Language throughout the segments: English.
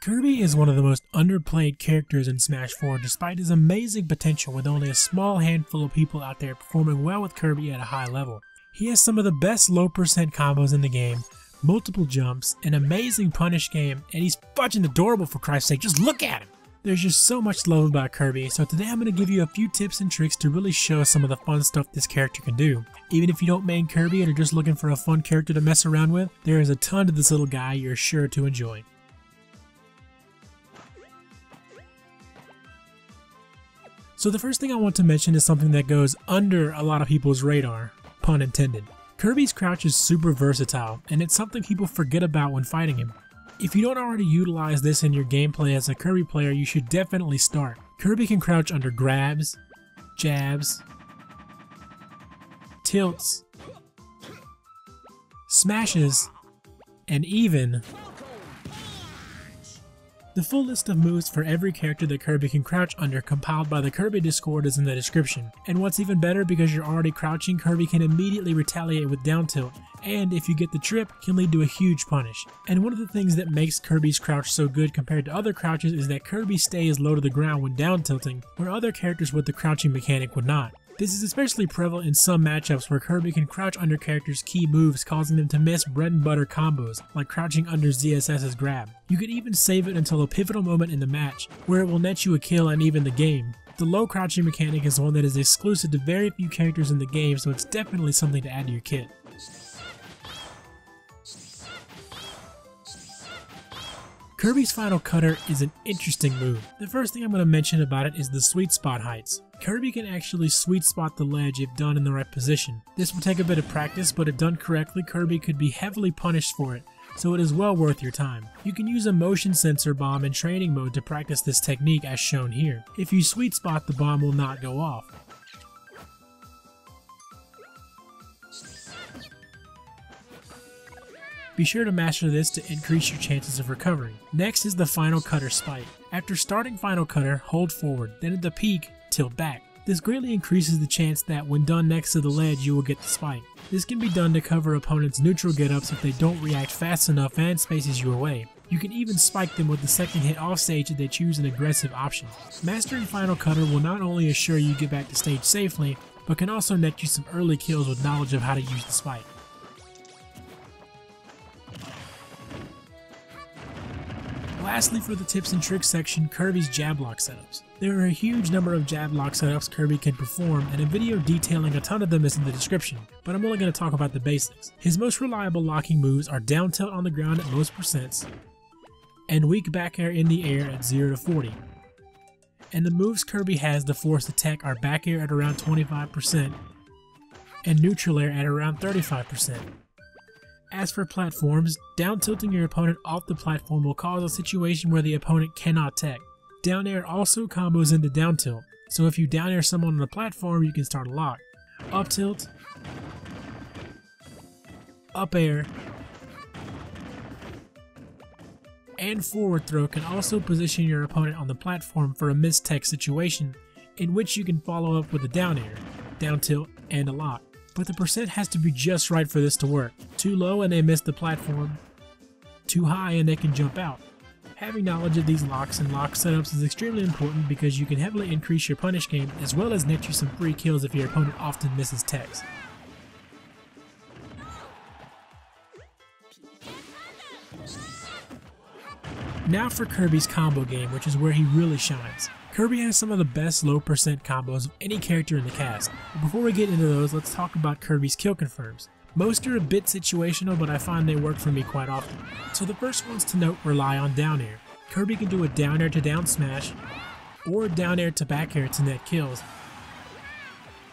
Kirby is one of the most underplayed characters in Smash 4 despite his amazing potential, with only a small handful of people out there performing well with Kirby at a high level. He has some of the best low percent combos in the game, multiple jumps, an amazing punish game, and he's fudging adorable, for Christ's sake. Just look at him! There's just so much to love about Kirby, so today I'm going to give you a few tips and tricks to really show some of the fun stuff this character can do. Even if you don't main Kirby and are just looking for a fun character to mess around with, there is a ton to this little guy you're sure to enjoy. So the first thing I want to mention is something that goes under a lot of people's radar, pun intended. Kirby's crouch is super versatile, and it's something people forget about when fighting him. If you don't already utilize this in your gameplay as a Kirby player, you should definitely start. Kirby can crouch under grabs, jabs, tilts, smashes, and even the full list of moves for every character that Kirby can crouch under compiled by the Kirby Discord is in the description. And what's even better, because you're already crouching, Kirby can immediately retaliate with down tilt, and if you get the trip, can lead to a huge punish. And one of the things that makes Kirby's crouch so good compared to other crouches is that Kirby stays low to the ground when down tilting, where other characters with the crouching mechanic would not. This is especially prevalent in some matchups where Kirby can crouch under characters' key moves, causing them to miss bread and butter combos, like crouching under ZSS's grab. You could even save it until a pivotal moment in the match, where it will net you a kill and even the game. The low crouching mechanic is one that is exclusive to very few characters in the game, so it's definitely something to add to your kit. Kirby's Final Cutter is an interesting move. The first thing I'm going to mention about it is the sweet spot heights. Kirby can actually sweet spot the ledge if done in the right position. This will take a bit of practice, but if done correctly, Kirby could be heavily punished for it, so it is well worth your time. You can use a motion sensor bomb in training mode to practice this technique as shown here. If you sweet spot, the bomb will not go off. Be sure to master this to increase your chances of recovery. Next is the Final Cutter Spike. After starting Final Cutter, hold forward, then at the peak, tilt back. This greatly increases the chance that when done next to the ledge you will get the spike. This can be done to cover opponents' neutral get-ups if they don't react fast enough and spaces you away. You can even spike them with the second hit off stage if they choose an aggressive option. Mastering Final Cutter will not only assure you get back to stage safely, but can also net you some early kills with knowledge of how to use the spike. Lastly, for the tips and tricks section, Kirby's jab lock setups. There are a huge number of jab lock setups Kirby can perform, and a video detailing a ton of them is in the description, but I'm only going to talk about the basics. His most reliable locking moves are down tilt on the ground at most percents, and weak back air in the air at 0 to 40. And the moves Kirby has to force attack are back air at around 25%, and neutral air at around 35%. As for platforms, down tilting your opponent off the platform will cause a situation where the opponent cannot tech. Down air also combos into down tilt, so if you down air someone on the platform you can start a lock. Up tilt, up air, and forward throw can also position your opponent on the platform for a missed tech situation, in which you can follow up with a down air, down tilt, and a lock. But the percent has to be just right for this to work. Too low and they miss the platform. Too high and they can jump out. Having knowledge of these locks and lock setups is extremely important because you can heavily increase your punish game as well as net you some free kills if your opponent often misses techs. Now for Kirby's combo game, which is where he really shines. Kirby has some of the best low percent combos of any character in the cast. But before we get into those, let's talk about Kirby's kill confirms. Most are a bit situational, but I find they work for me quite often. So the first ones to note rely on down air. Kirby can do a down air to down smash, or down air to back air to net kills.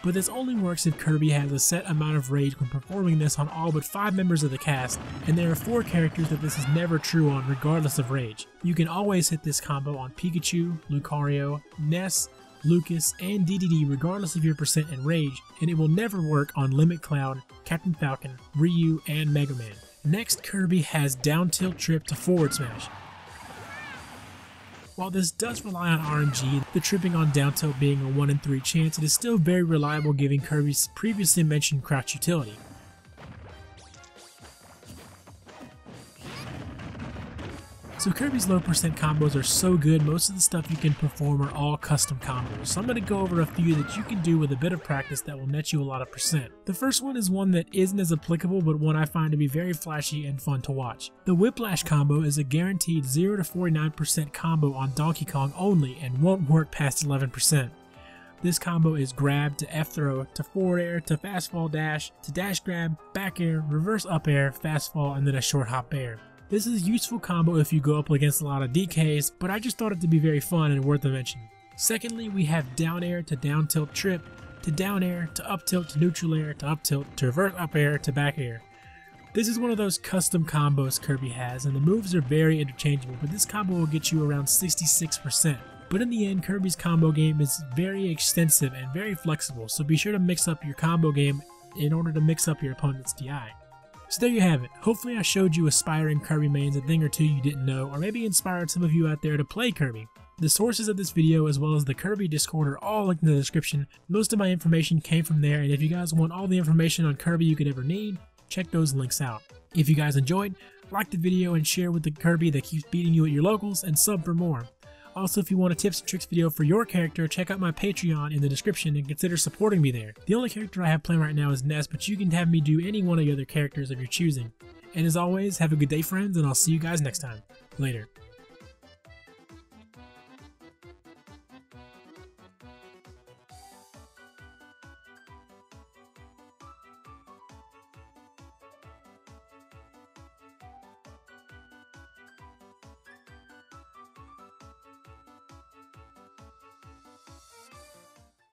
But this only works if Kirby has a set amount of rage when performing this on all but 5 members of the cast, and there are 4 characters that this is never true on regardless of rage. You can always hit this combo on Pikachu, Lucario, Ness, Lucas, and DDD regardless of your percent in rage, and it will never work on Limit Cloud, Captain Falcon, Ryu, and Mega Man. Next, Kirby has down tilt trip to forward smash. While this does rely on RNG, the tripping on down tilt being a 1 in 3 chance, it is still very reliable giving Kirby's previously mentioned crouch utility. So Kirby's low percent combos are so good, most of the stuff you can perform are all custom combos. So I'm going to go over a few that you can do with a bit of practice that will net you a lot of percent. The first one is one that isn't as applicable, but one I find to be very flashy and fun to watch. The Whiplash combo is a guaranteed 0 to 49% combo on Donkey Kong only and won't work past 11%. This combo is grab to F throw to forward air to fast fall dash to dash grab, back air, reverse up air, fast fall, and then a short hop air. This is a useful combo if you go up against a lot of DKs, but I just thought it to be very fun and worth a mention. Secondly, we have down air to down tilt trip, to down air to up tilt to neutral air to up tilt to reverse up air to back air. This is one of those custom combos Kirby has, and the moves are very interchangeable, but this combo will get you around 66%. But in the end, Kirby's combo game is very extensive and very flexible, so be sure to mix up your combo game in order to mix up your opponent's DI. So there you have it. Hopefully I showed you aspiring Kirby mains a thing or two you didn't know, or maybe inspired some of you out there to play Kirby. The sources of this video as well as the Kirby Discord are all linked in the description. Most of my information came from there, and if you guys want all the information on Kirby you could ever need, check those links out. If you guys enjoyed, like the video and share with the Kirby that keeps beating you at your locals, and sub for more. Also, if you want a tips and tricks video for your character, check out my Patreon in the description and consider supporting me there. The only character I have playing right now is Ness, but you can have me do any one of the other characters of your choosing. And as always, have a good day friends, and I'll see you guys next time. Later.